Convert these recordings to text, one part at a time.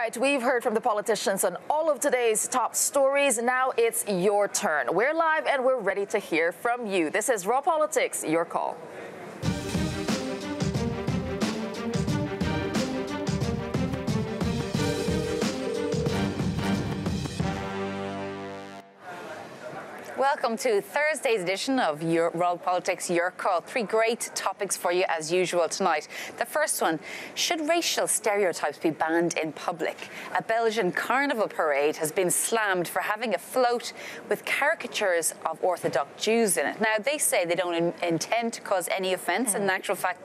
right, we've heard from the politicians on all of today's top stories. Now it's your turn. We're live and we're ready to hear from you. This is Raw Politics, your call. Welcome to Thursday's edition of Raw Politics, Your Call. Three great topics for you as usual tonight. The first one, should racial stereotypes be banned in public? A Belgian carnival parade has been slammed for having a float with caricatures of Orthodox Jews in it. Now, they say they don't intend to cause any offence. In actual fact,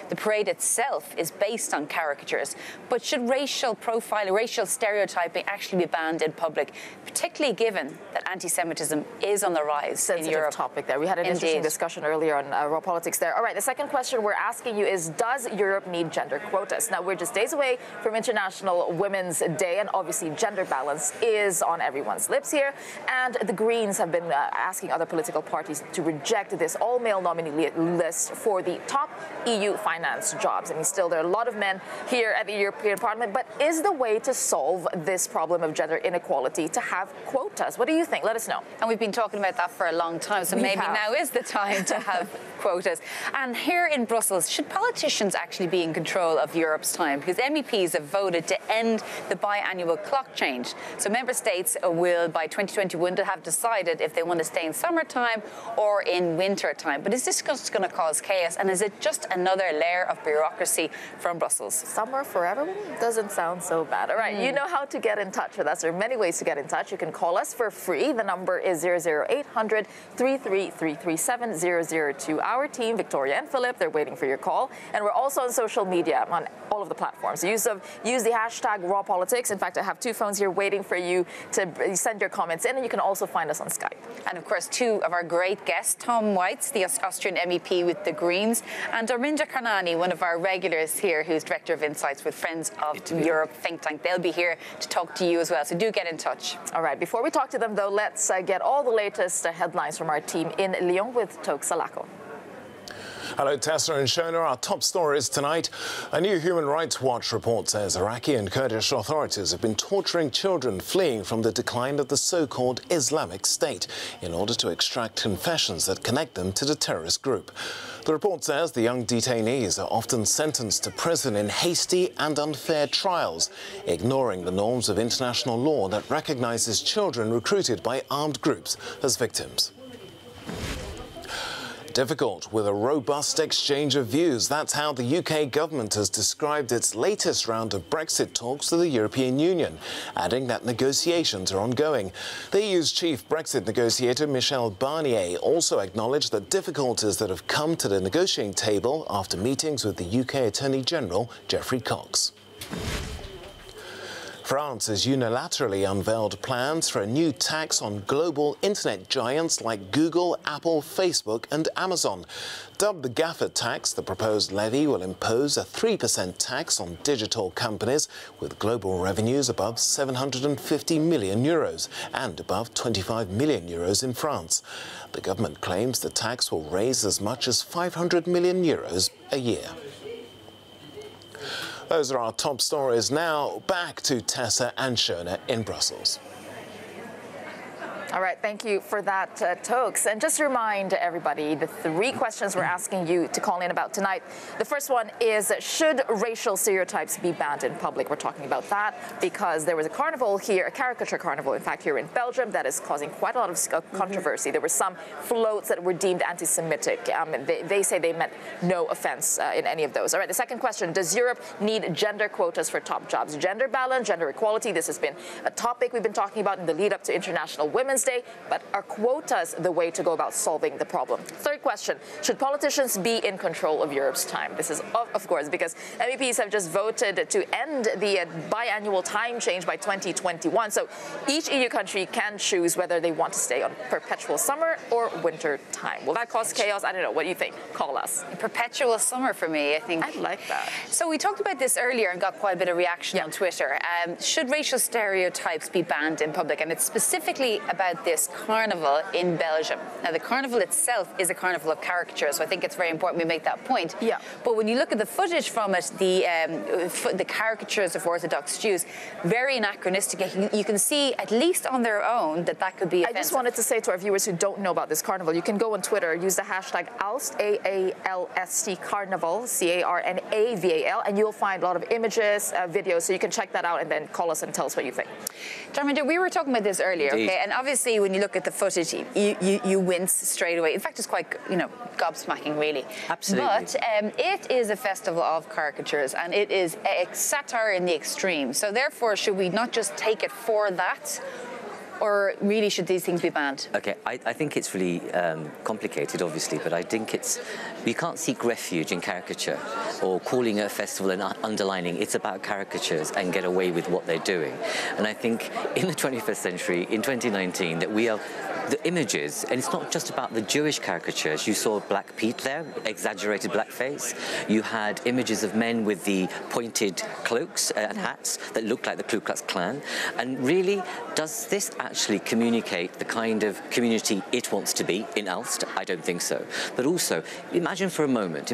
the parade itself is based on caricatures. But should racial profiling, racial stereotyping actually be banned in public, particularly given that anti-Semitism is on the rise in Europe? Topic there. We had an interesting discussion earlier on Raw Politics there. All right, the second question we're asking you is, does Europe need gender quotas? Now, we're just days away from International Women's Day, and obviously gender balance is on everyone's lips here. And the Greens have been asking other political parties to reject this all-male nominee list for the top EU finance jobs. I mean, still, there are a lot of men here at the European Parliament, but is the way to solve this problem of gender inequality to have quotas? What do you think? Let us know. And we've been talking about that for a long time, so maybe now is the time to have quotas. And here in Brussels, should politicians actually be in control of Europe's time? Because MEPs have voted to end the biannual clock change. So member states will, by 2021, have decided if they want to stay in summertime or in winter time. But is this just going to cause chaos? And is it just another layer of bureaucracy from Brussels? Summer for everyone doesn't sound so bad. All right, you know how to get in touch with us. There are many ways to get in touch. You can call us for free. The number is 00800 33337 002. Our team, Victoria and Philip, they're waiting for your call. And we're also on social media on all of the platforms. Use the hashtag Raw Politics. In fact, I have two phones here waiting for you to send your comments in, and you can also find us on Skype. And of course, two of our great guests, Tom Waits, the Austrian MEP with the Greens, and Arminda Karnani, one of our regulars here, who's Director of Insights with Friends of Europe think tank. They'll be here to talk to you as well, so do get in touch. All right, before we talk to them, though, let's get all the latest headlines from our team in Lyon with Toke Salako. Hello, Tessa and Shona. Our top stories tonight. A new Human Rights Watch report says Iraqi and Kurdish authorities have been torturing children fleeing from the decline of the so-called Islamic State in order to extract confessions that connect them to the terrorist group. The report says the young detainees are often sentenced to prison in hasty and unfair trials, ignoring the norms of international law that recognises children recruited by armed groups as victims. Difficult with a robust exchange of views. That's how the UK government has described its latest round of Brexit talks with the European Union, adding that negotiations are ongoing. The EU's chief Brexit negotiator, Michel Barnier, also acknowledged the difficulties that have come to the negotiating table after meetings with the UK Attorney General, Geoffrey Cox. France has unilaterally unveiled plans for a new tax on global internet giants like Google, Apple, Facebook and Amazon. Dubbed the GAFA tax, the proposed levy will impose a 3% tax on digital companies with global revenues above €750 million and above €25 million in France. The government claims the tax will raise as much as €500 million a year. Those are our top stories. Now, back to Tessa and Shona in Brussels. All right, thank you for that, Tokes. And just to remind everybody, the three questions we're asking you to call in about tonight. The first one is, should racial stereotypes be banned in public? We're talking about that because there was a carnival here, a caricature carnival, in fact, here in Belgium, that is causing quite a lot of controversy. There were some floats that were deemed anti-Semitic. They say they meant no offense in any of those. All right, the second question, does Europe need gender quotas for top jobs? Gender balance, gender equality, this has been a topic we've been talking about in the lead up to International Women's Day, but are quotas the way to go about solving the problem? Third question, should politicians be in control of Europe's time? This is, of course, because MEPs have just voted to end the biannual time change by 2021. So each EU country can choose whether they want to stay on perpetual summer or winter time. Will that cause chaos? I don't know. What do you think? Call us. Perpetual summer for me, I think. I like that. So we talked about this earlier and got quite a bit of reaction on Twitter. Should racial stereotypes be banned in public? And it's specifically about about this carnival in Belgium. Now, the carnival itself is a carnival of caricatures, so I think it's very important we make that point. Yeah. But when you look at the footage from it, the caricatures of Orthodox Jews, very anachronistic. You can see, at least on their own, that could be offensive. I just wanted to say to our viewers who don't know about this carnival, you can go on Twitter, use the hashtag ALST, A-A-L-S-T, Carnival, C-A-R-N-A-V-A-L, and you'll find a lot of images, videos, so you can check that out and then call us and tell us what you think. Jarminder, we were talking about this earlier, Indeed. okay? And obviously, when you look at the footage, you wince straight away. In fact, it's quite, gobsmacking, really. Absolutely. But it is a festival of caricatures, and it is a satire in the extreme. So therefore, should we not just take it for that? Or really, should these things be banned? Okay, I think it's really complicated, obviously, but I think you can't seek refuge in caricature or calling it a festival and underlining it's about caricatures and get away with what they're doing. And I think in the 21st century, in 2019, that we are the images, and it's not just about the Jewish caricatures. You saw Black Pete there, exaggerated blackface. You had images of men with the pointed cloaks and hats that looked like the Ku Klux Klan. And really, does this actually communicate the kind of community it wants to be in Ulster? I don't think so. But also, imagine for a moment,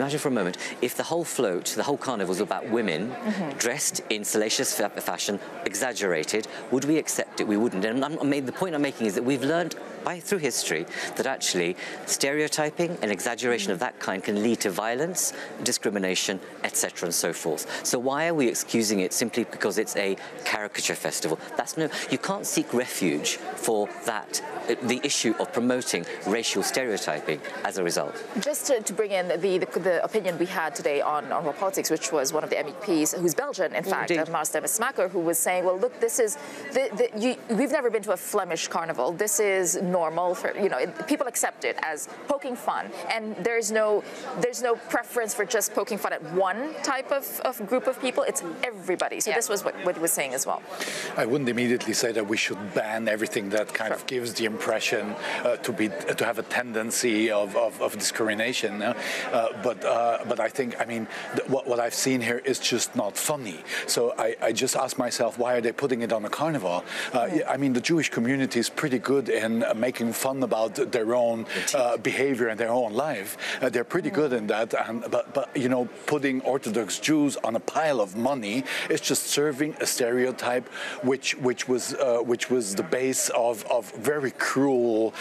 if the whole float, the whole carnival was about women dressed in salacious fashion, exaggerated, would we accept it? We wouldn't. And the point I'm making is that we've learned through history that actually stereotyping and exaggeration of that kind can lead to violence, discrimination, etc. and so forth. So why are we excusing it simply because it's a caricature festival? You can't seek refuge for that, the issue of promoting racial stereotyping as a result. Just to bring in the opinion we had today on World Politics, which was one of the MEPs, who's Belgian, in fact, Maas de Mesmaker, who was saying, well, look, this is, we've never been to a Flemish carnival. This is normal for, people accept it as poking fun, and there's no preference for just poking fun at one type of group of people. It's everybody. So this was what he was saying as well. I wouldn't immediately say that we should ban everything that kind of gives the impression to have a tendency of discrimination. But I think, what I've seen here is just not funny. So I just ask myself, why are they putting it on a carnival? The Jewish community is pretty good in making fun about their own behavior and their own life. They're pretty good in that. But putting Orthodox Jews on a pile of money is just serving a stereotype, which was the base of very cruel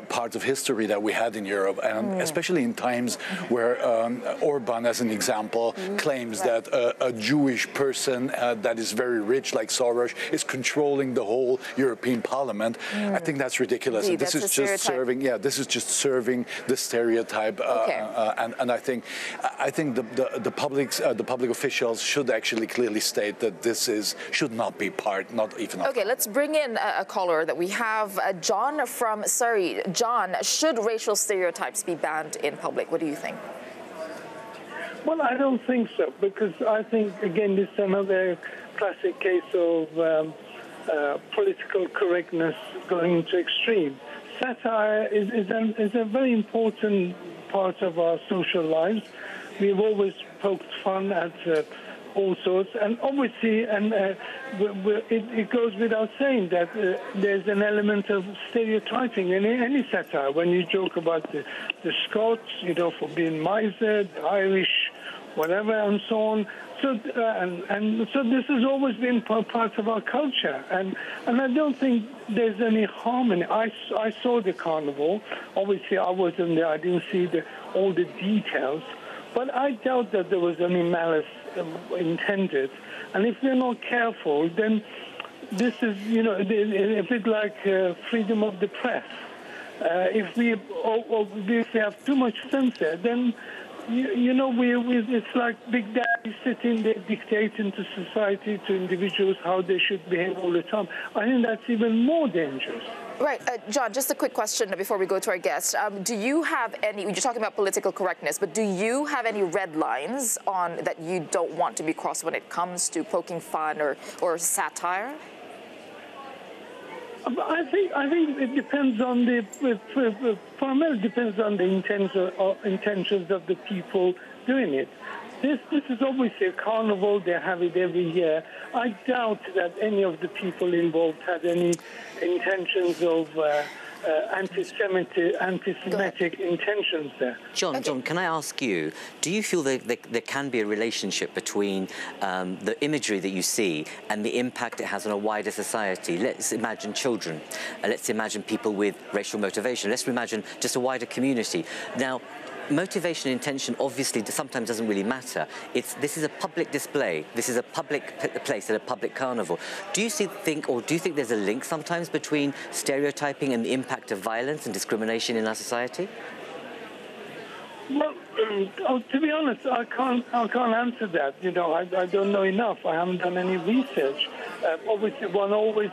parts of history that we had in Europe, and especially in times where Orban, as an example, claims that a Jewish person that is very rich, like Soros, is controlling the whole European Parliament. I think that's ridiculous. Indeed, this is just serving. Yeah, this is just serving the stereotype. And I think the public officials should actually clearly state that this should not be part, not even. Okay, let's bring in a caller that we have. John from Surrey. John, should racial stereotypes be banned in public? What do you think? Well, I don't think so, because I think, again, this is another classic case of political correctness going into extreme. Satire is a very important part of our social lives. We've always poked fun at all sorts, and obviously, it goes without saying that there's an element of stereotyping in any satire. When you joke about the Scots, for being miser, the Irish, whatever, and so on. So, so this has always been part of our culture, and I don't think there's any harm in it. I saw the carnival. Obviously, I wasn't there. I didn't see all the details, but I doubt that there was any malice intended. And if we're not careful, then this is, a bit like freedom of the press. If we have too much censor, then it's like Big Daddy sitting there dictating to society, to individuals, how they should behave all the time. I think that's even more dangerous. Right. John, just a quick question before we go to our guest. Do you have any, you're talking about political correctness, but do you have any red lines on that you don't want to be crossed when it comes to poking fun or satire? I think it depends on primarily depends on the intentions of the people doing it. This is obviously a carnival. They have it every year. I doubt that any of the people involved had any intentions of anti-Semitic intentions there. John, can I ask you, do you feel that there can be a relationship between the imagery that you see and the impact it has on a wider society? Let's imagine children. Let's imagine people with racial motivation. Let's imagine just a wider community. Now, motivation and intention obviously sometimes doesn't really matter. This is a public display. This is a public place at a public carnival. Do you think there's a link sometimes between stereotyping and the impact of violence and discrimination in our society? Well, to be honest, I can't answer that. You know, I don't know enough. I haven't done any research. Obviously, one always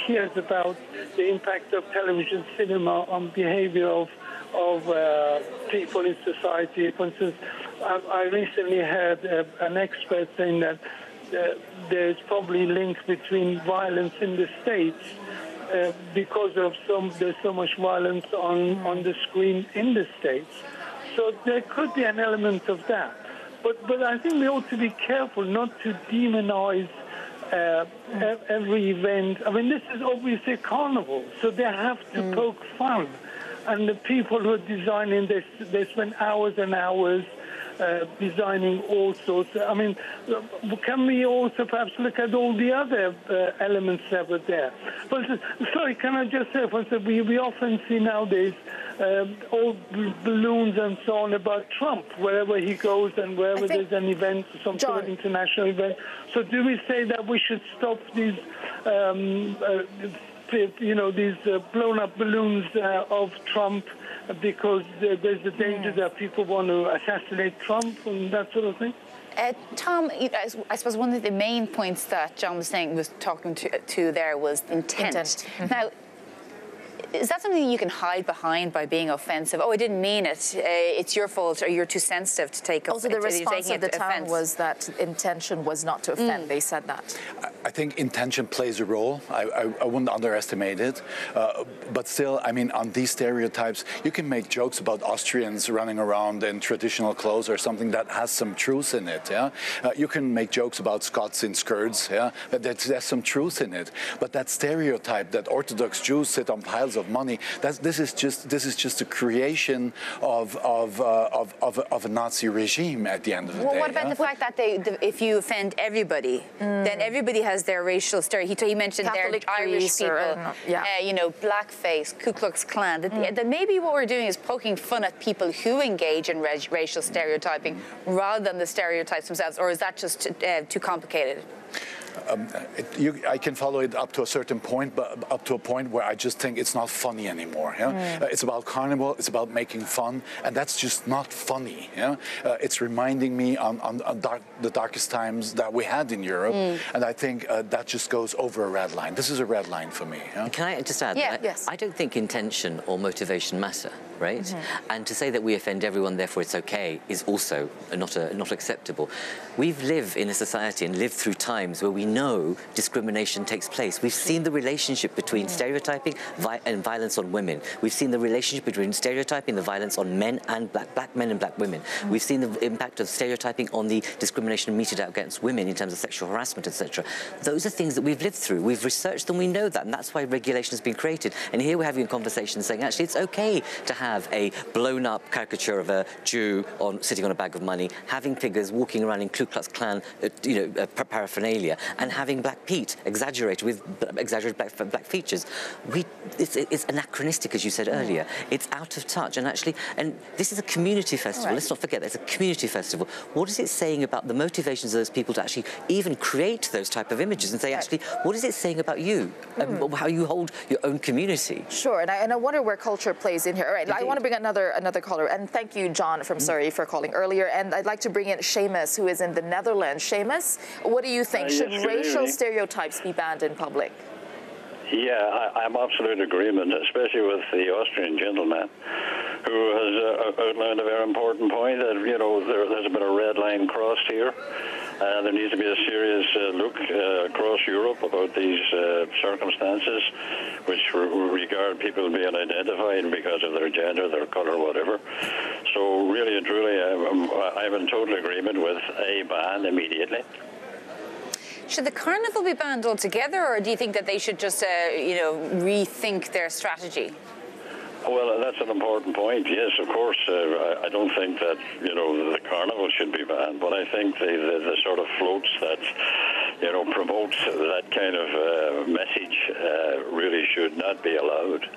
hears about the impact of television, cinema on behavior of people in society. For instance, I recently heard an expert saying that there's probably a link between violence in the States because of there's so much violence on the screen in the States. So there could be an element of that. But I think we ought to be careful not to demonize every event. I mean, this is obviously a carnival, so they have to poke fun. And the people who are designing this, they spend hours and hours designing all sorts. I mean, can we also perhaps look at all the other elements that were there? For instance, sorry, can I just say, for instance, we often see nowadays all balloons and so on about Trump, wherever he goes and wherever there's an event, some sort of international event. So do we say that we should stop these these blown-up balloons of Trump because there's a danger that people want to assassinate Trump and that sort of thing? Tom, I suppose one of the main points that John was talking to there was intent. Now, is that something you can hide behind by being offensive? Oh, I didn't mean it. It's your fault, or you're too sensitive to take. Also, the response of the town was that intention was not to offend. They said that. I think intention plays a role. I wouldn't underestimate it. But still, I mean, on these stereotypes, you can make jokes about Austrians running around in traditional clothes or something that has some truth in it. Yeah, you can make jokes about Scots in skirts. Yeah, there's some truth in it. But that stereotype that Orthodox Jews sit on piles of money, this is just a creation of a Nazi regime at the end of the day. Well, what about the fact that if you offend everybody, then everybody has their racial stereotype? He mentioned Catholic, their Irish people, blackface, Ku Klux Klan. That maybe what we're doing is poking fun at people who engage in racial stereotyping rather than the stereotypes themselves, or is that just too complicated? I can follow it up to a certain point, but up to a point where I just think it's not funny anymore. Yeah? It's about carnival, it's about making fun, and that's just not funny. Yeah? It's reminding me on the darkest times that we had in Europe, and I think that just goes over a red line. This is a red line for me. Yeah? Can I just add that I don't think intention or motivation matter, right? And to say that we offend everyone, therefore it's okay, is also not acceptable. We've lived in a society and lived through times where we know discrimination takes place. We've seen the relationship between stereotyping and violence on women. We've seen the relationship between stereotyping, the violence on men and black men and black women. We've seen the impact of stereotyping on the discrimination meted out against women in terms of sexual harassment, etc. Those are things that we've lived through. We've researched them, we know that, and that's why regulation has been created. And here we're having a conversation saying, actually, it's okay to have a blown-up caricature of a Jew sitting on a bag of money, having figures walking around in Ku Klux Klan, paraphernalia, and having Black Pete exaggerated with exaggerated black features. It's anachronistic, as you said earlier. It's out of touch, and this is a community festival. Let's not forget that it's a community festival. What is it saying about the motivations of those people to actually even create those type of images and say, actually, what is it saying about you and how you hold your own community? Sure, and I wonder where culture plays in here. All right, I want to bring another caller, and thank you, John from Surrey, for calling earlier. And I'd like to bring in Seamus, who is in the Netherlands. Seamus, what do you think? Should racial stereotypes be banned in public? Yeah, I'm absolute agreement, especially with the Austrian gentleman who has outlined a very important point that, there's been a red line crossed here. There needs to be a serious look across Europe about these circumstances, which regard people being identified because of their gender, their colour, whatever. So really and truly, I'm in total agreement with a ban immediately. Should the carnival be banned altogether, or do you think that they should just, rethink their strategy? Well, that's an important point. Yes, of course. I don't think that the carnival should be banned, but I think the sort of floats that promote that kind of message really should not be allowed.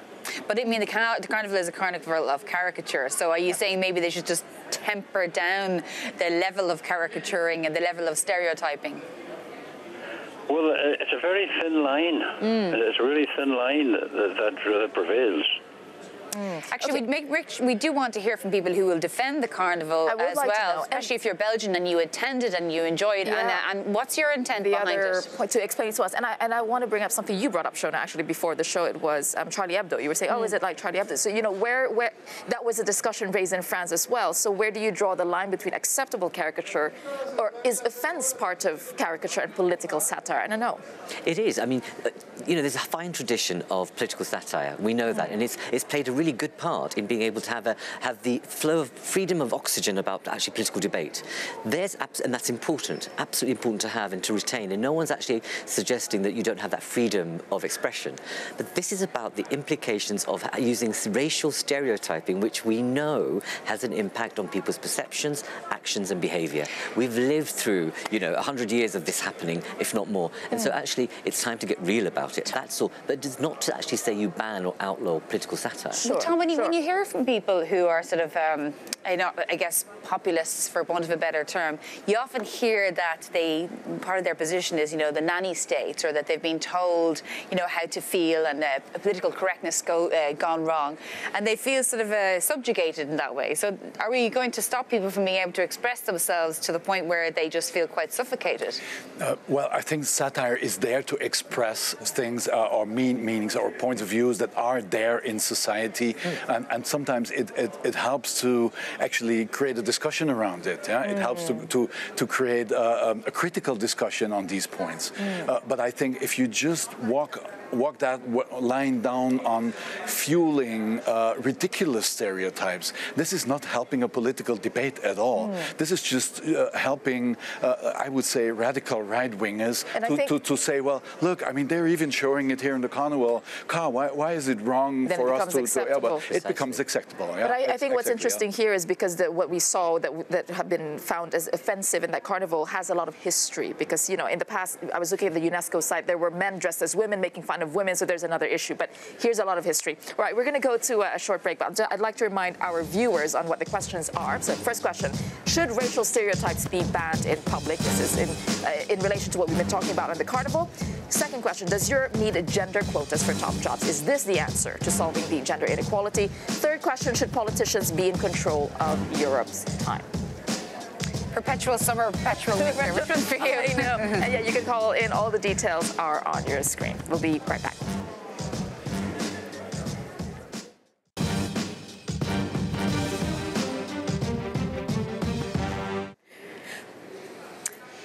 But I mean, the carnival is a carnival of caricature. So are you saying maybe they should just temper down the level of caricaturing and the level of stereotyping? Well, it's a very thin line. It's a really thin line that prevails. Actually, we do want to hear from people who will defend the carnival as well, especially if you're Belgian and you attended and you enjoyed. Yeah. And what's your intent behind it? The other point to explain to us, and I want to bring up something you brought up, Shona, actually before the show. It was Charlie Hebdo. You were saying, oh, is it like Charlie Hebdo? So where that was a discussion raised in France as well. So where do you draw the line between acceptable caricature, or is offence part of caricature and political satire? I don't know. It is. I mean, there's a fine tradition of political satire. We know that, and it's played a really good part in being able to have the flow of freedom of oxygen about actually political debate. And that's important, absolutely important to have and to retain. And no one's actually suggesting that you don't have that freedom of expression. But this is about the implications of using racial stereotyping, which we know has an impact on people's perceptions, actions, and behaviour. We've lived through, 100 years of this happening, if not more. And so actually, it's time to get real about it. That's all. But it's not to actually say you ban or outlaw political satire. Sure. Tom, when you hear from people who are sort of, I guess, populists, for want of a better term, you often hear that part of their position is, the nanny state, or that they've been told, how to feel, and political correctness gone wrong, and they feel sort of subjugated in that way. So are we going to stop people from being able to express themselves to the point where they just feel quite suffocated? Well, I think satire is there to express things or meanings or points of views that are there in society, and sometimes it helps to actually create a discussion around it. Yeah? It helps to create a critical discussion on these points. But I think if you just walk that line down on fueling ridiculous stereotypes, this is not helping a political debate at all. This is just helping, I would say, radical right-wingers to say, well, look, I mean, they're even showing it here in the carnival. Why is it wrong for us to... it becomes acceptable. Yeah? But I think what's interesting here is because what we saw that have been found as offensive in that carnival has a lot of history. Because, in the past, I was looking at the UNESCO site, there were men dressed as women making fun of women, so there's another issue. But here's a lot of history. All right, we're going to go to a short break, but I'd like to remind our viewers on what the questions are. So first question, should racial stereotypes be banned in public? This is in relation to what we've been talking about on the carnival. Second question, does Europe need gender quotas for top jobs? Is this the answer to solving the gender inequality? Third question, should politicians be in control of Europe's time? Perpetual summer, perpetual winter. Which one's for you? I know. And yeah, you can call in. All the details are on your screen. We'll be right back.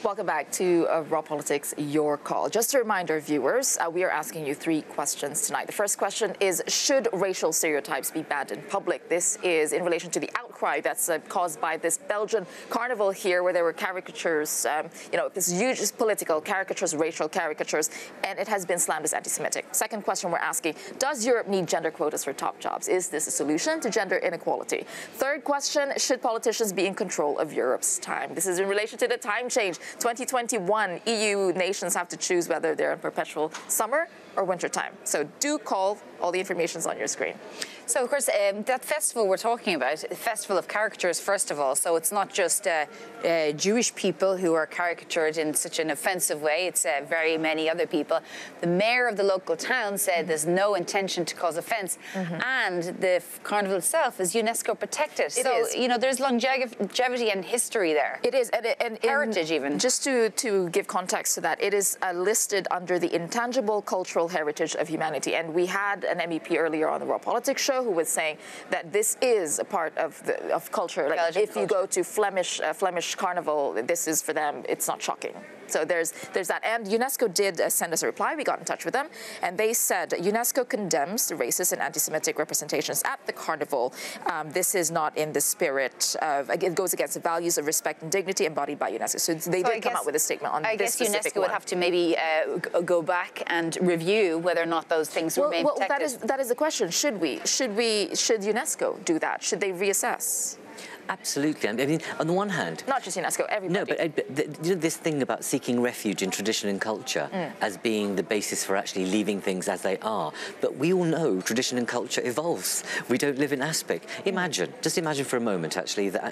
Welcome back to Raw Politics, Your Call. Just a reminder, viewers, we are asking you 3 questions tonight. The first question is, should racial stereotypes be banned in public? This is in relation to the outcry that's caused by this Belgian carnival here, where there were caricatures, this huge political caricatures, racial caricatures, and it has been slammed as anti-Semitic. Second question we're asking, does Europe need gender quotas for top jobs? Is this a solution to gender inequality? Third question, should politicians be in control of Europe's time? This is in relation to the time change. 2021, EU nations have to choose whether they're in perpetual summer or winter time. So do call. All the information's on your screen. So, of course, that festival we're talking about, the Festival of Caricatures, first of all, so it's not just Jewish people who are caricatured in such an offensive way, it's very many other people. The mayor of the local town said there's no intention to cause offence, and the carnival itself is UNESCO protected. There's longevity and history there. It is, and heritage even. Just to give context to that, it is listed under the intangible cultural heritage of humanity. And we had an MEP earlier on the Raw Politics show who was saying that this is a part of culture. Like Belgian if you go to Flemish carnival, this is for them. It's not shocking. So there's that. And UNESCO did send us a reply. We got in touch with them, and they said UNESCO condemns the racist and anti-Semitic representations at the carnival. This is not in the spirit of, it goes against the values of respect and dignity embodied by UNESCO. So they did come out with a statement on this specific I guess UNESCO would have to maybe go back and review whether or not those things remain protected. That is the question. Should UNESCO do that? Should they reassess? Absolutely. I mean, on the one hand... Not just UNESCO, everybody. No, but you know, this thing about seeking refuge in tradition and culture as being the basis for actually leaving things as they are. But we all know tradition and culture evolves. We don't live in aspect. Just imagine for a moment, actually, that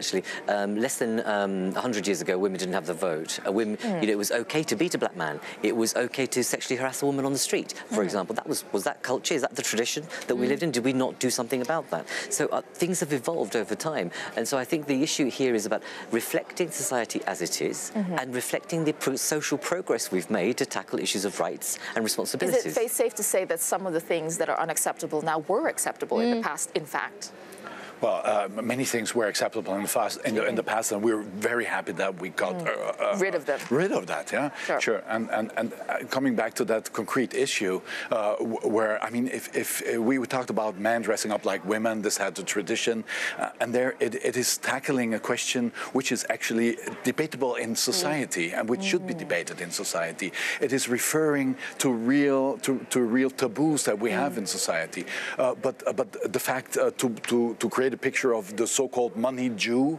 less than 100 years ago, women didn't have the vote. Women, you know, it was okay to beat a black man. It was okay to sexually harass a woman on the street, for example. Was that culture? Is that the tradition that we lived in? Did we not do something about that? So things have evolved over time. And so I think the issue here is about reflecting society as it is and reflecting the social progress we've made to tackle issues of rights and responsibilities. Is it safe to say that some of the things that are unacceptable now were acceptable in the past, in fact? Well, many things were acceptable in the past, and we're very happy that we got rid of them. Rid of that, yeah, sure. And coming back to that concrete issue, where I mean, if we talked about men dressing up like women, this had the tradition, and there it is tackling a question which is actually debatable in society and which should be debated in society. It is referring to real taboos that we have in society, but the fact to create a picture of the so-called money Jew.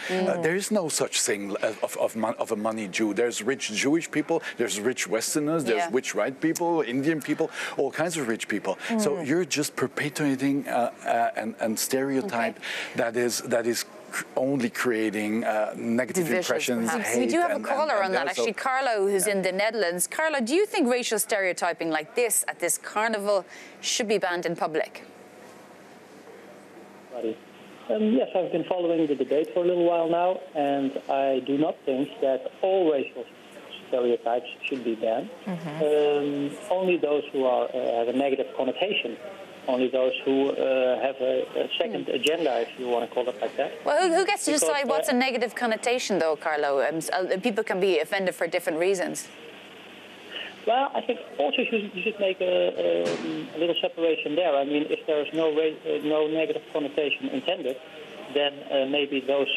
There is no such thing of a money Jew. There's rich Jewish people, there's rich Westerners, there's rich white people, Indian people, all kinds of rich people. So you're just perpetuating and stereotype that is only creating negative impressions. We do have a caller on that, actually. Carlo, who's in the Netherlands. Carlo, do you think racial stereotyping like this at this carnival should be banned in public? Yes, I've been following the debate for a little while now, and I do not think that all racial stereotypes should be banned. Only those who have a negative connotation, only those who have a second agenda, if you want to call it like that. Well, who gets to decide what's a negative connotation, though, Carlo? People can be offended for different reasons. Well, I think also you should make a little separation there. I mean, if there is no negative connotation intended, then maybe those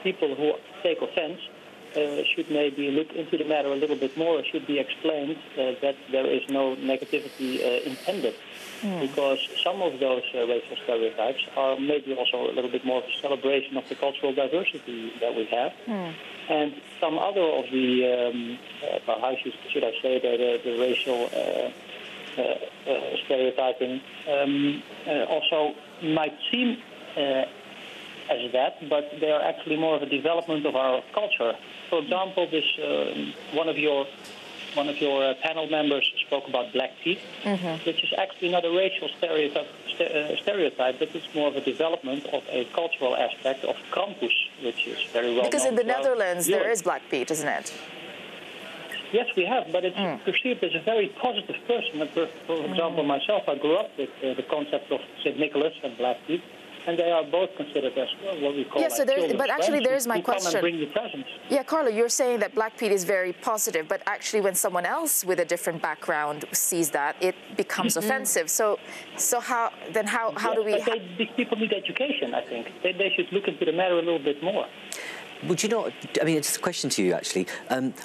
people who take offense should maybe look into the matter a little bit more. It should be explained that there is no negativity intended. Because some of those racial stereotypes are maybe also a little bit more of a celebration of the cultural diversity that we have. And some other of the, how should I say, the racial stereotyping also might seem as that, but they are actually more of a development of our culture. For example, this one of your panel members spoke about black teeth, which is actually not a racial stereotype, but it's more of a development of a cultural aspect of Krampus, which is very well known. Because in the Netherlands, there is black Pete, isn't it? Yes, we have, but it's perceived as a very positive person. For example, myself, I grew up with the concept of St. Nicholas and black Pete. And they are both considered as what we call but actually there's my question. Come and bring the presents. Yeah, Carlo, you're saying that black Pete is very positive, but actually when someone else with a different background sees that, it becomes offensive. So how do we... But these people need education, I think. They should look into the matter a little bit more. Would you not, I mean, it's a question to you, actually.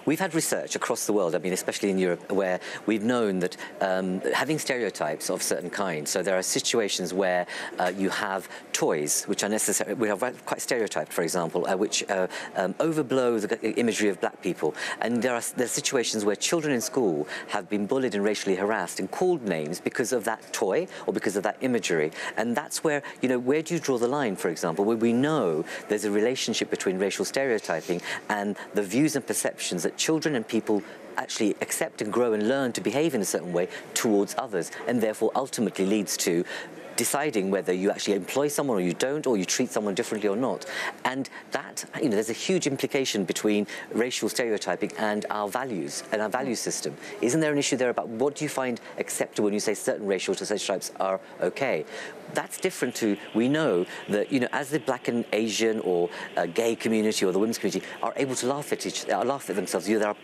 We've had research across the world, I mean, especially in Europe, where we've known that having stereotypes of certain kinds, so there are situations where you have toys which are necessary, we have quite stereotyped, for example, which overblow the imagery of black people. And there are situations where children in school have been bullied and racially harassed and called names because of that toy or because of that imagery. And that's where, you know, where do you draw the line, for example, where we know there's a relationship between racial stereotyping and the views and perceptions that children and people actually accept and grow and learn to behave in a certain way towards others, and therefore ultimately leads to deciding whether you actually employ someone or you don't, or you treat someone differently or not. And that, there's a huge implication between racial stereotyping and our values and our value system. Isn't there an issue there about what do you find acceptable when you say certain racial stereotypes are okay? That's different to, we know that, as the black and Asian or gay community or the women's community are able to laugh at themselves. There are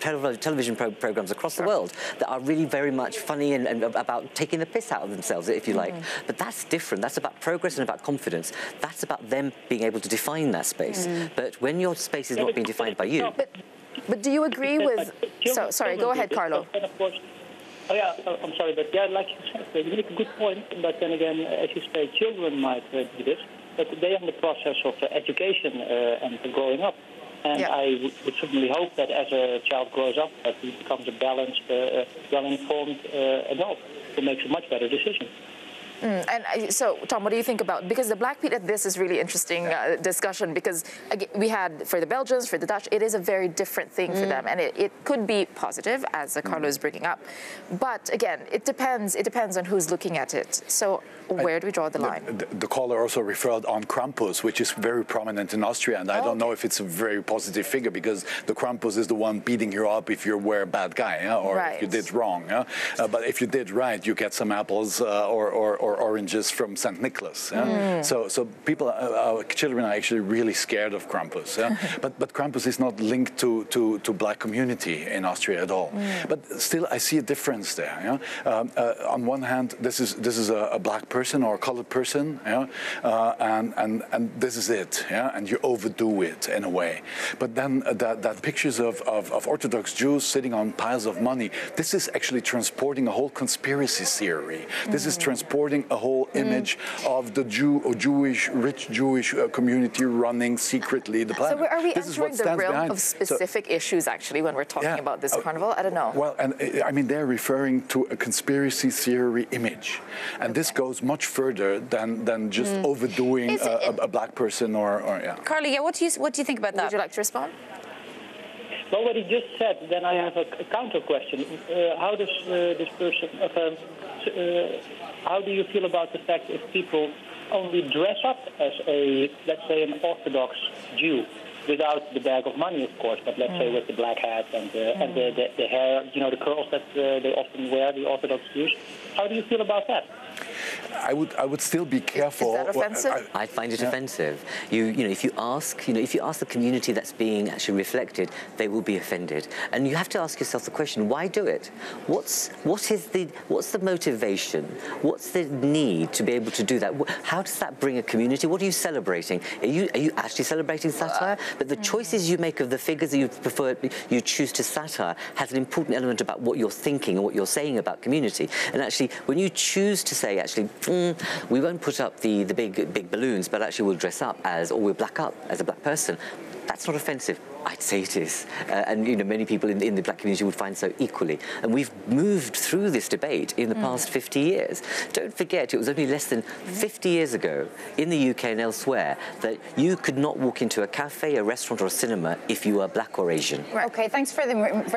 television programs across the world that are really very much funny and about taking the piss out of themselves, if you like. But that's different. That's about progress and about confidence. That's about them being able to define that space. But when your space is not being defined by you... But do you agree with... Sorry, go ahead, Carlo. Oh, yeah, I'm sorry, but yeah, like you said, you make a good point, but then again, as you say, children might do this, but they are in the process of education and growing up. And I would certainly hope that as a child grows up, that he becomes a balanced, well-informed adult who makes a much better decision. And so, Tom, what do you think about, because the Black Pete, this is really interesting discussion, because again, we had, for the Belgians, for the Dutch, it is a very different thing for them, and it could be positive, as Carlo is bringing up. But again, it depends on who's looking at it. So where do we draw the line? The caller also referred on Krampus, which is very prominent in Austria, and I don't know if it's a very positive figure, because the Krampus is the one beating you up if you were a bad guy, or if you did wrong. But if you did right, you get some apples or oranges from St. Nicholas. So people, children are actually really scared of Krampus. But Krampus is not linked to black community in Austria at all. But still, I see a difference there. On one hand, this is a black person or a colored person, and this is it, and you overdo it in a way. But then that pictures of Orthodox Jews sitting on piles of money, this is actually transporting a whole conspiracy theory. This is transporting a whole image of the rich Jewish community running secretly the planet. So are we entering the realm of specific issues, actually, when we're talking about this carnival? I don't know. Well, and I mean, they're referring to a conspiracy theory image. And this goes much further than just overdoing a black person or Carly, what do you think about that? Would you like to respond? Well, what he just said, then I have a counter question. How does this person... how do you feel about the fact if people only dress up as let's say, an Orthodox Jew, without the bag of money, of course, but let's say with the black hat and the hair, the curls that they often wear, the Orthodox Jews? How do you feel about that? I would still be careful. Is that offensive? I find it offensive. If you ask the community that's being actually reflected, they will be offended. And you have to ask yourself the question: why do it? What's the motivation? What's the need to be able to do that? How does that bring a community? What are you celebrating? Are you actually celebrating satire? But the choices you make of the figures that you choose to satire has an important element about what you're thinking and what you're saying about community. And actually, when you choose to say, actually, we won't put up the big balloons, but actually we'll dress up or we'll black up as a black person, that's not offensive. I'd say it is. And many people in the black community would find so equally. And we've moved through this debate in the past 50 years. Don't forget, it was only less than 50 years ago in the UK and elsewhere that you could not walk into a cafe, a restaurant or a cinema if you were black or Asian. Right. Okay, thanks very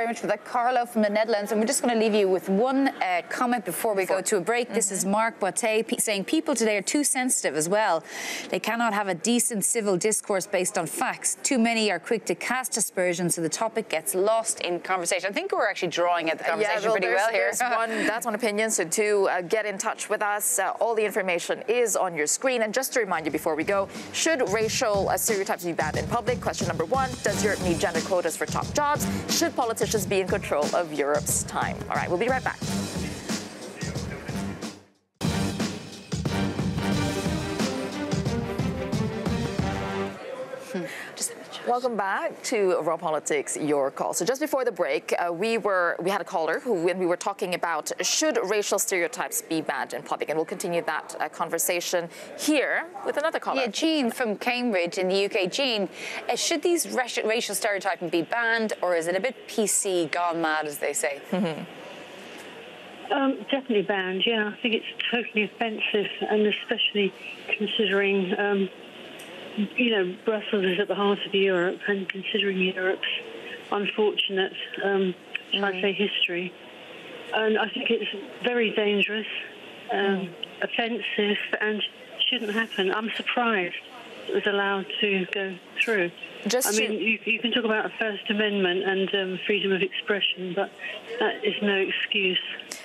much for that, Carlo from the Netherlands. And we're just going to leave you with one comment before we go to a break. This is Mark Botte saying people today are too sensitive as well. They cannot have a decent civil discourse based on facts. Too many are quick to cast aspersions, so the topic gets lost in conversation. I think we're actually drawing at the conversation pretty well here. That's one opinion. So do get in touch with us. All the information is on your screen. And just to remind you before we go, should racial stereotypes be banned in public? Question number 1, does Europe need gender quotas for top jobs? Should politicians be in control of Europe's time? All right, we'll be right back. Welcome back to Raw Politics, Your Call. So just before the break, we had a caller when we were talking about should racial stereotypes be banned in public, and we'll continue that conversation here with another caller. Yeah, Jean from Cambridge in the UK. Jean, should these racial stereotyping be banned, or is it a bit PC, gone mad, as they say? Definitely banned. Yeah, I think it's totally offensive, and especially considering. Brussels is at the heart of Europe, and considering Europe's unfortunate, shall I say, history. And I think it's very dangerous, offensive and shouldn't happen. I'm surprised it was allowed to go through. You can talk about a First Amendment and freedom of expression, but that is no excuse.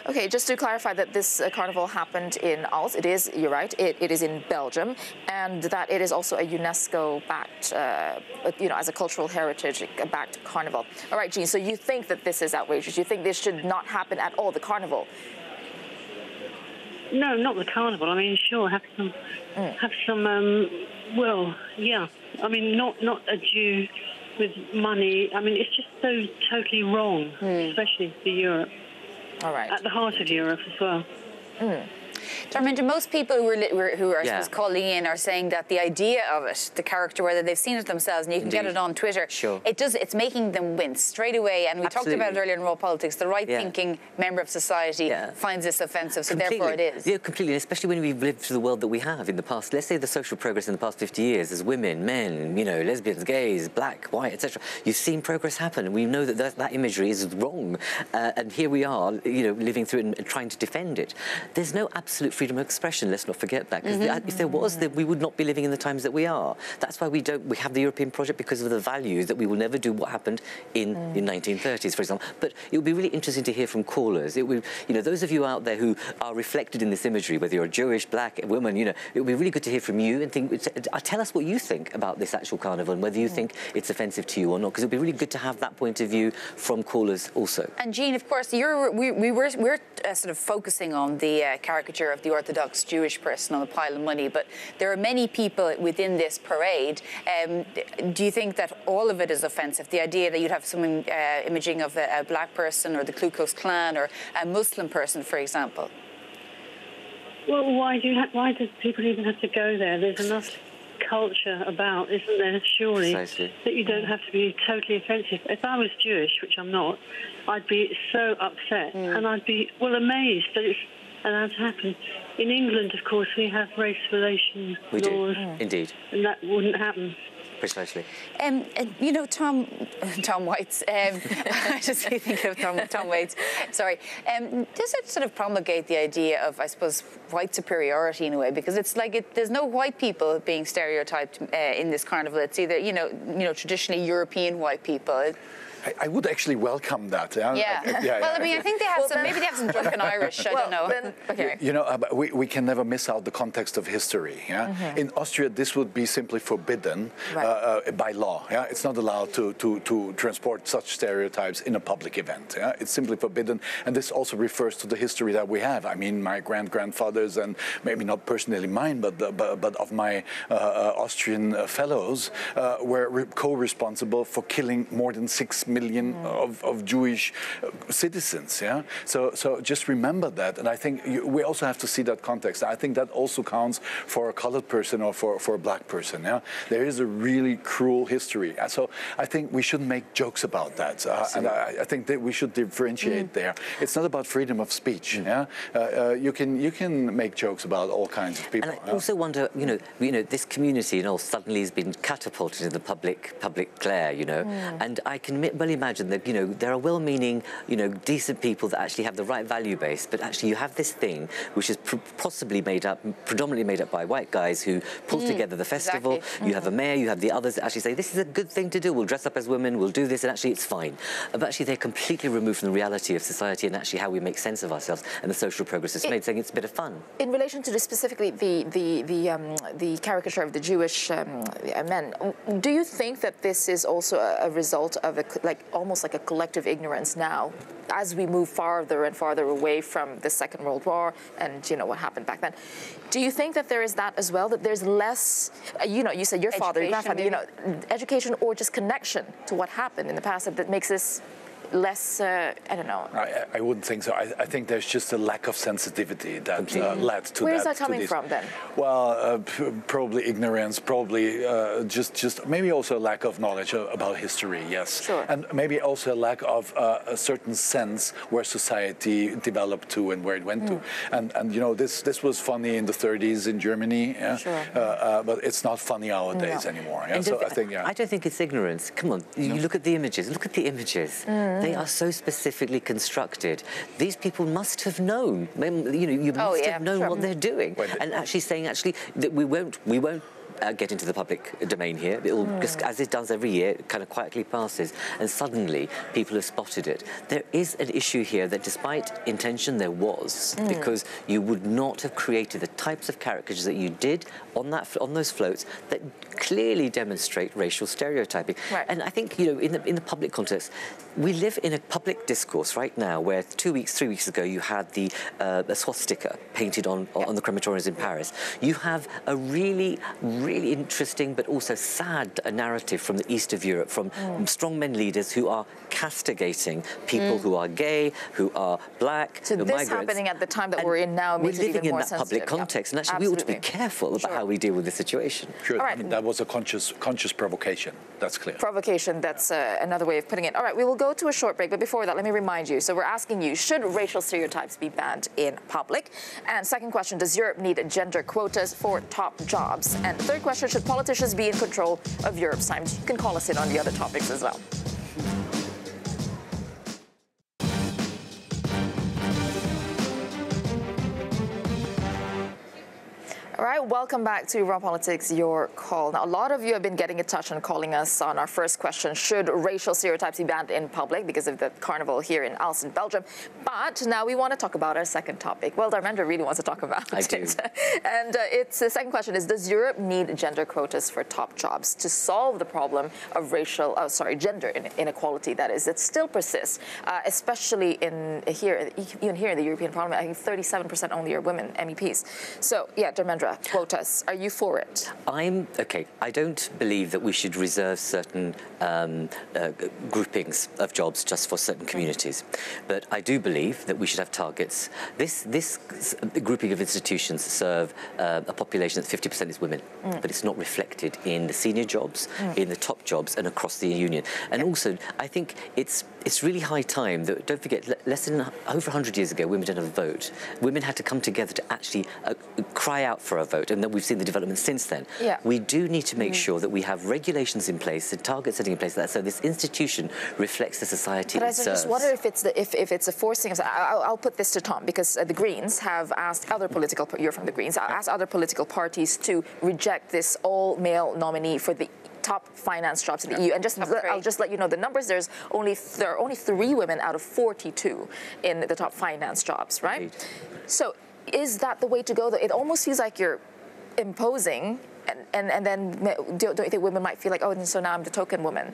Okay, just to clarify that this carnival happened in Aalst. It is, you're right, it is in Belgium, and that it is also a UNESCO-backed, as a cultural heritage-backed carnival. All right, Jean, so you think that this is outrageous? You think this should not happen at all, the carnival? No, not the carnival. I mean, sure, have some. Well, yeah. I mean, not a Jew with money. I mean, it's just so totally wrong, especially for Europe. All right. At the heart of Europe as well. Darminda, most people who are suppose calling in are saying that the idea of it, the character, whether they've seen it themselves, and you can get it on Twitter, it's making them wince straight away. And we talked about it earlier in Raw Politics. The right-thinking member of society finds this offensive, so therefore it is. Yeah, completely. Especially when we've lived through the world that we have in the past. Let's say the social progress in the past 50 years, as women, men, lesbians, gays, black, white, etc. You've seen progress happen, and we know that that imagery is wrong. And here we are, living through it and trying to defend it. There's no absolute freedom of expression. Let's not forget that. Because if there was, then we would not be living in the times that we are. That's why we have the European project, because of the values that we will never do what happened in 1930s, for example. But it would be really interesting to hear from callers. It would, those of you out there who are reflected in this imagery, whether you're a Jewish, black woman, it would be really good to hear from you and tell us what you think about this actual carnival and whether you think it's offensive to you or not. Because it would be really good to have that point of view from callers also. And Jean, of course, we're sort of focusing on the caricature of the Orthodox Jewish person on a pile of money, but there are many people within this parade. Do you think that all of it is offensive? The idea that you'd have someone imaging of a black person or the Ku Klux Klan or a Muslim person, for example? Well, why do people even have to go there? There's enough culture about, isn't there, surely, Precisely. that you don't have to be totally offensive. If I was Jewish, which I'm not, I'd be so upset and I'd be, amazed that it's allowed to happen. In England, of course, we have race relations laws. Indeed. And that wouldn't happen. Precisely. Tom Waits, I just think of Tom Waits, sorry. Does it sort of promulgate the idea of, I suppose, white superiority in a way? Because it's like there's no white people being stereotyped in this carnival. It's either, traditionally European white people. I would actually welcome that. Well, I mean, I think they have maybe they have some drunken Irish. I don't know. Okay. We can never miss out the context of history. In Austria, this would be simply forbidden by law. It's not allowed to transport such stereotypes in a public event. It's simply forbidden, and this also refers to the history that we have. I mean, my grandfathers, and maybe not personally mine, but of my Austrian fellows, were co-responsible for killing more than 6 million of Jewish citizens. So just remember that, and I think we also have to see that context. I think that also counts for a colored person or for a black person. There is a really cruel history, so I think we shouldn't make jokes about that. And I think that we should differentiate there. It's not about freedom of speech. You can make jokes about all kinds of people. And I also wonder, this community, suddenly has been catapulted into the public glare, and I can well imagine that, there are well-meaning, decent people that actually have the right value base, but actually you have this thing which is predominantly made up by white guys who pull together the festival. Exactly. You have a mayor, you have the others that actually say, this is a good thing to do, we'll dress up as women, we'll do this, and actually it's fine. But actually they're completely removed from the reality of society and actually how we make sense of ourselves and the social progress it's made, saying it's a bit of fun. In relation to specifically the caricature of the Jewish men, do you think that this is also a result of almost like a collective ignorance now, as we move farther and farther away from the Second World War and what happened back then? Do you think that there is that as well, that there's less, you said your grandfather, education or just connection to what happened in the past that makes this less, I don't know. I wouldn't think so. I think there's just a lack of sensitivity that led to that. Where is that coming from then? Well, probably ignorance, probably just maybe also a lack of knowledge about history, yes. Sure. And maybe also a lack of a certain sense where society developed to and where it went to. And this was funny in the 30s in Germany, but it's not funny nowadays anymore. So I think, I don't think it's ignorance. Come on, you look at the images. Look at the images. They are so specifically constructed. These people must have known. You must have known what they're doing. And actually saying, that we won't get into the public domain here. It will just, as it does every year, it kind of quietly passes, and suddenly people have spotted it. There is an issue here that, despite intention, there was, because you would not have created the types of caricatures that you did on those floats that clearly demonstrate racial stereotyping. Right. And I think, in the public context, we live in a public discourse right now where 3 weeks ago, you had the swastika painted on the crematoriums in Paris. You have a really interesting but also sad narrative from the east of Europe, from strongmen leaders who are castigating people who are gay, who are black, so who are migrants. Happening at the time that we're in now makes it even more sensitive. We're living in that public context, and actually we ought to be careful about how we deal with this situation. Sure, I mean, that was a conscious provocation, that's clear. Provocation, that's another way of putting it. All right, we will go to a short break, but before that, let me remind you. So we're asking you, should racial stereotypes be banned in public? And second question, does Europe need gender quotas for top jobs? And third question, should politicians be in control of Europe's times? You can call us in on the other topics as well. All right, welcome back to Raw Politics, Your Call. Now, a lot of you have been getting in touch and calling us on our first question, should racial stereotypes be banned in public because of the carnival here in Aalst in Belgium? But now we want to talk about our second topic. Well, Darmendra really wants to talk about it. And the second question is, does Europe need gender quotas for top jobs to solve the problem of gender inequality, that still persists, especially even here in the European Parliament? I think 37% only are women MEPs. So, yeah, Darmendra, quotas, are you for it? Okay. I don't believe that we should reserve certain groupings of jobs just for certain communities, but I do believe that we should have targets. This grouping of institutions serve a population that 50% is women, but it's not reflected in the senior jobs, in the top jobs, and across the union. And also, I think it's really high time that, don't forget, over 100 years ago, women didn't have a vote. Women had to come together to actually cry out for a vote, and then we've seen the development since then. Yeah. We do need to make sure that we have regulations in place and target setting in place, so this institution reflects the society it serves. But I just wonder if it's a forcing. I'll put this to Tom, because the Greens have asked other political. You're from the Greens. Asked other political parties to reject this all-male nominee for the top finance jobs in the EU. And I'll just let you know the numbers. There are only 3 women out of 42 in the top finance jobs, right? Indeed. So is that the way to go? It almost feels like you're imposing, and then don't you think women might feel like, oh, so now I'm the token woman?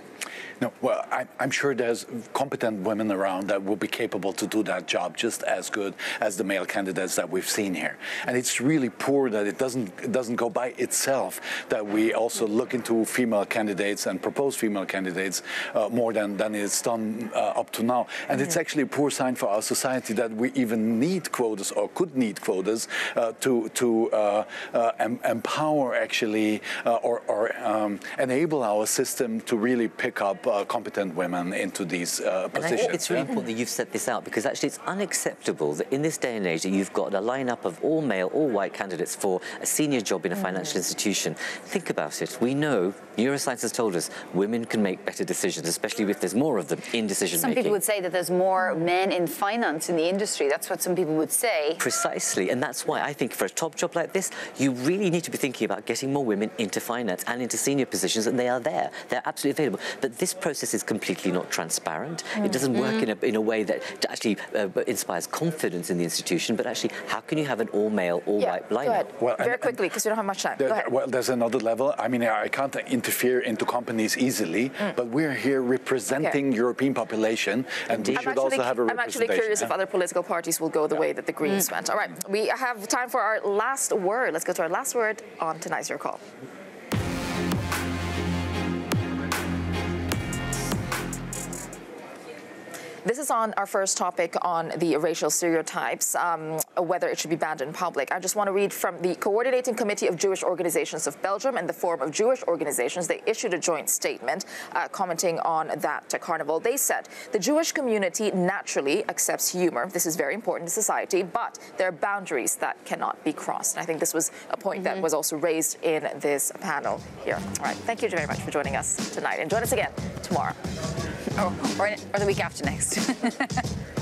No, well, I'm sure there's competent women around that will be capable to do that job just as good as the male candidates that we've seen here. And it's really poor that it doesn't go by itself that we also look into female candidates and propose female candidates more than it's done up to now. And it's actually a poor sign for our society that we even need quotas or could need quotas to empower actually or enable our system to really pick up competent women into these positions. And I think it's really important that you've set this out, because actually it's unacceptable that in this day and age that you've got a lineup of all male, all white candidates for a senior job in a financial institution. Think about it. We know, neuroscience has told us, women can make better decisions, especially if there's more of them in decision making. Some people would say that there's more men in finance in the industry. That's what some people would say. Precisely, and that's why I think for a top job like this, you really need to be thinking about getting more women into finance and into senior positions, and they are there. They're absolutely available. But this process is completely not transparent. It doesn't work in a way that actually inspires confidence in the institution, but actually, how can you have an all-male, all-white lineup? Well, very quickly, because we don't have much time. Go ahead. Well, there's another level. I mean, I can't interfere into companies easily, but we're here representing European population, and we should also have a representation. I'm actually curious if other political parties will go the way that the Greens went. All right, we have time for our last word. Let's go to our last word on tonight's Your Call. This is on our first topic on the racial stereotypes, whether it should be banned in public. I just want to read from the Coordinating Committee of Jewish Organizations of Belgium and the Forum of Jewish Organizations. They issued a joint statement commenting on that carnival. They said, the Jewish community naturally accepts humor. This is very important to society, but there are boundaries that cannot be crossed. And I think this was a point that was also raised in this panel here. All right, thank you very much for joining us tonight, and join us again tomorrow. or the week after next.